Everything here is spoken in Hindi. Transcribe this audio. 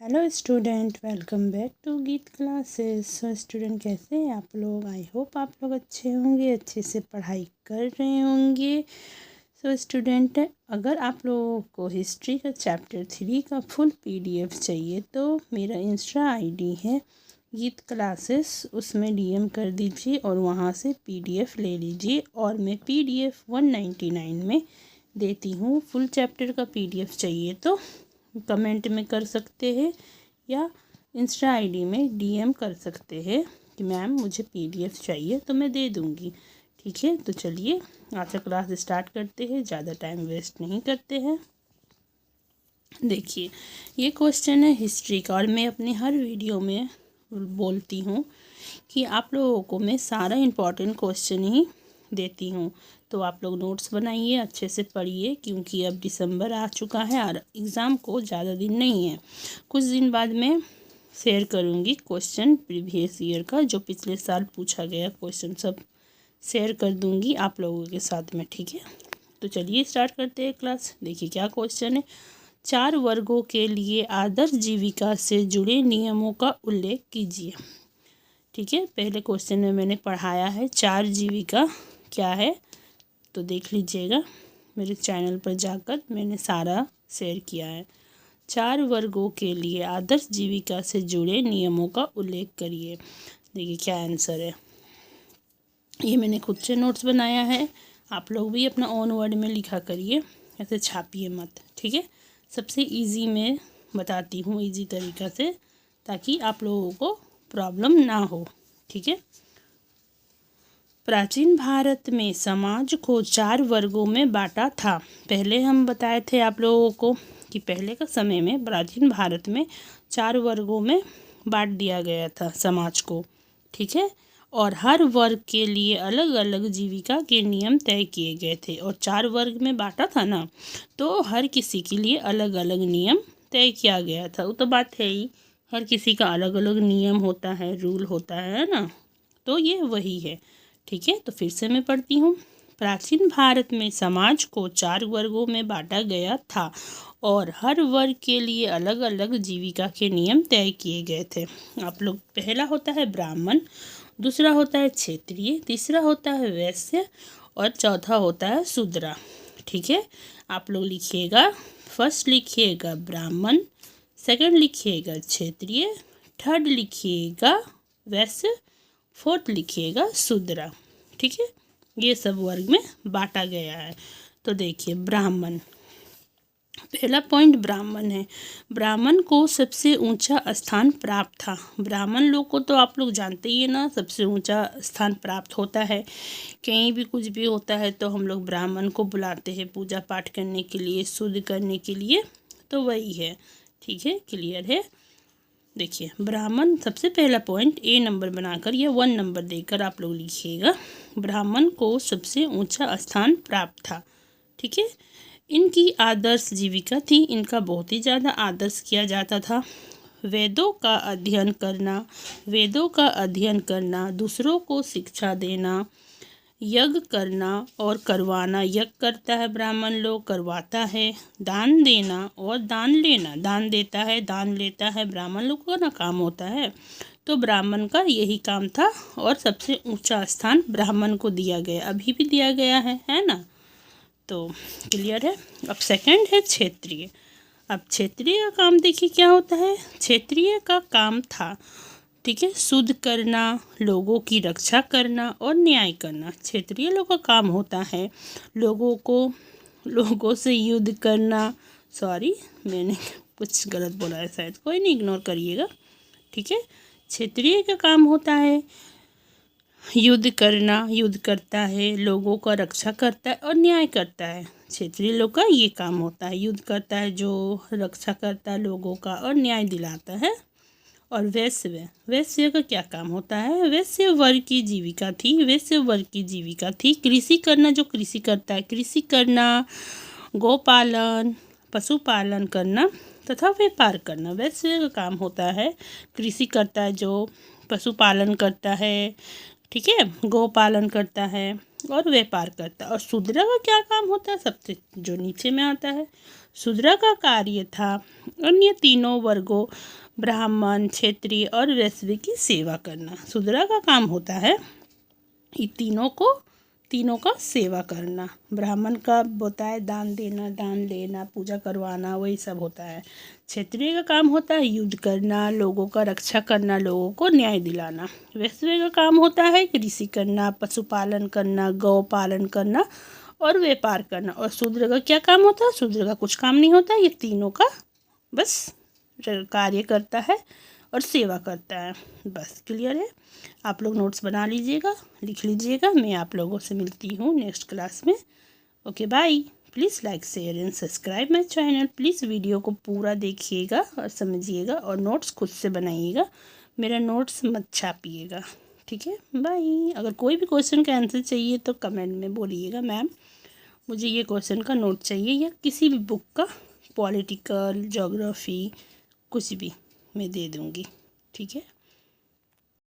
Hello student, welcome back to Geet classes. So student, कैसे हैं आप लोग? आई होप आप लोग अच्छे होंगे, अच्छे से पढ़ाई कर रहे होंगे। सो स्टूडेंट, अगर आप लोगों को हिस्ट्री का चैप्टर 3 का फुल पीडीएफ चाहिए तो मेरा इंस्टा आईडी है गीत क्लासेस, उसमें डीएम कर दीजिए और वहाँ से पीडीएफ ले लीजिए। और मैं पीडीएफ 199 में देती हूँ। फुल चैप्टर का पीडीएफ चाहिए तो कमेंट में कर सकते हैं या इंस्टा आईडी में डीएम कर सकते हैं कि मैम मुझे पीडीएफ चाहिए, तो मैं दे दूँगी। ठीक है, तो चलिए आज का क्लास स्टार्ट करते हैं, ज़्यादा टाइम वेस्ट नहीं करते हैं। देखिए, ये क्वेश्चन है हिस्ट्री का और मैं अपने हर वीडियो में बोलती हूँ कि आप लोगों को मैं सारा इम्पोर्टेंट क्वेश्चन ही देती हूँ। तो आप लोग नोट्स बनाइए, अच्छे से पढ़िए, क्योंकि अब दिसंबर आ चुका है और एग्ज़ाम को ज़्यादा दिन नहीं है। कुछ दिन बाद मैं शेयर करूँगी क्वेश्चन प्रीवियस ईयर का, जो पिछले साल पूछा गया क्वेश्चन सब शेयर कर दूँगी आप लोगों के साथ में। ठीक है, तो चलिए स्टार्ट करते हैं क्लास। देखिए क्या क्वेश्चन है। 4 वर्गों के लिए आदर्श जीविका से जुड़े नियमों का उल्लेख कीजिए। ठीक है, पहले क्वेश्चन में मैंने पढ़ाया है 4 जीविका क्या है, तो देख लीजिएगा, मेरे चैनल पर जाकर मैंने सारा शेयर किया है। 4 वर्गों के लिए आदर्श जीविका से जुड़े नियमों का उल्लेख करिए। देखिए क्या आंसर है। ये मैंने खुद से नोट्स बनाया है, आप लोग भी अपना ओन वर्ड में लिखा करिए, ऐसे छापिए मत। ठीक है, सबसे इजी मैं बताती हूँ, इजी तरीक़ा से, ताकि आप लोगों को प्रॉब्लम ना हो। ठीक है, प्राचीन भारत में समाज को 4 वर्गों में बांटा था। पहले हम बताए थे आप लोगों को कि पहले का समय में प्राचीन भारत में 4 वर्गों में बांट दिया गया था समाज को। ठीक है, और हर वर्ग के लिए अलग अलग जीविका के नियम तय किए गए थे। और 4 वर्ग में बांटा था ना, तो हर किसी के लिए अलग अलग नियम तय किया गया था। वो तो बात है ही, हर किसी का अलग अलग नियम होता है, रूल होता है ना, तो ये वही है। ठीक है, तो फिर से मैं पढ़ती हूँ। प्राचीन भारत में समाज को 4 वर्गों में बांटा गया था और हर वर्ग के लिए अलग अलग जीविका के नियम तय किए गए थे। आप लोग, पहला होता है ब्राह्मण, दूसरा होता है क्षत्रिय, तीसरा होता है वैश्य और चौथा होता है शूद्र। ठीक है, आप लोग लिखिएगा, फर्स्ट लिखिएगा ब्राह्मण, सेकंड लिखिएगा क्षत्रिय, थर्ड लिखिएगा वैश्य, फोर्थ लिखिएगा शूद्र। ठीक है, ये सब वर्ग में बांटा गया है। तो देखिए, ब्राह्मण, पहला पॉइंट ब्राह्मण है। ब्राह्मण को सबसे ऊंचा स्थान प्राप्त था। ब्राह्मण लोग को तो आप लोग जानते ही है ना, सबसे ऊंचा स्थान प्राप्त होता है। कहीं भी कुछ भी होता है तो हम लोग ब्राह्मण को बुलाते हैं पूजा पाठ करने के लिए, शुद्ध करने के लिए, तो वही है। ठीक है, क्लियर है। देखिए, ब्राह्मण, सबसे पहला पॉइंट ए नंबर बनाकर या 1 नंबर देकर आप लोग लिखिएगा, ब्राह्मण को सबसे ऊंचा स्थान प्राप्त था। ठीक है, इनकी आदर्श जीविका थी, इनका बहुत ही ज़्यादा आदर्श किया जाता था। वेदों का अध्ययन करना, वेदों का अध्ययन करना, दूसरों को शिक्षा देना, यज्ञ करना और करवाना, यज्ञ करता है ब्राह्मण लोग, करवाता है, दान देना और दान लेना, दान देता है, दान लेता है, ब्राह्मण लोग का ना काम होता है। तो ब्राह्मण का यही काम था और सबसे ऊंचा स्थान ब्राह्मण को दिया गया, अभी भी दिया गया है ना, तो क्लियर है। अब सेकंड है क्षत्रिय। अब क्षत्रिय का काम देखिए क्या होता है। क्षत्रिय का काम था, ठीक है, शुद्ध करना, लोगों की रक्षा करना और न्याय करना। क्षेत्रीय लोगों का काम होता है लोगों से युद्ध करना। सॉरी, मैंने कुछ गलत बोला है शायद, कोई नहीं, इग्नोर करिएगा। ठीक है, क्षेत्रीय का काम होता है युद्ध करना, युद्ध करता है, लोगों का रक्षा करता है और न्याय करता है। क्षेत्रीय लोग का ये काम होता है, युद्ध करता है, जो रक्षा करता है लोगों का और न्याय दिलाता है। और वैश्य का क्या काम होता है। वैश्य वर्ग की जीविका थी, वैश्य वर्ग की जीविका थी कृषि करना, जो कृषि करता है, कृषि करना, गोपालन, पशुपालन करना तथा व्यापार करना। वैश्य का काम होता है, कृषि करता है, जो पशुपालन करता है, ठीक है, गोपालन करता है और व्यापार करता है। और शूद्र का क्या काम होता है, सबसे जो नीचे में आता है। शूद्र का कार्य था अन्य तीनों वर्गों ब्राह्मण, क्षत्रिय और वैश्य की सेवा करना। शूद्र का काम होता है ये तीनों का सेवा करना। ब्राह्मण का होता है दान देना, दान लेना, पूजा करवाना, वही सब होता है। क्षत्रिय का काम होता है युद्ध करना, लोगों का रक्षा करना, लोगों को न्याय दिलाना। वैश्य का काम होता है कृषि करना, पशुपालन करना, गौ पालन करना और व्यापार करना। और शूद्र का क्या काम होता है? शूद्र का कुछ काम नहीं होता, ये तीनों का बस कार्य करता है और सेवा करता है। बस क्लियर है। आप लोग नोट्स बना लीजिएगा, लिख लीजिएगा। मैं आप लोगों से मिलती हूँ नेक्स्ट क्लास में। Okay bye. Please like share and subscribe my channel. Please video को पूरा देखिएगा और समझिएगा और नोट्स खुद से बनाइएगा। मेरा नोट्स मत छापिएगा, ठीक है। बाय। अगर कोई भी क्वेश्चन का आंसर चाहिए तो कमेंट में बोलिएगा, मैम मुझे ये क्वेश्चन का नोट चाहिए, या किसी भी बुक का, पॉलिटिकल, ज्योग्राफी, कुछ भी मैं दे दूँगी, ठीक है।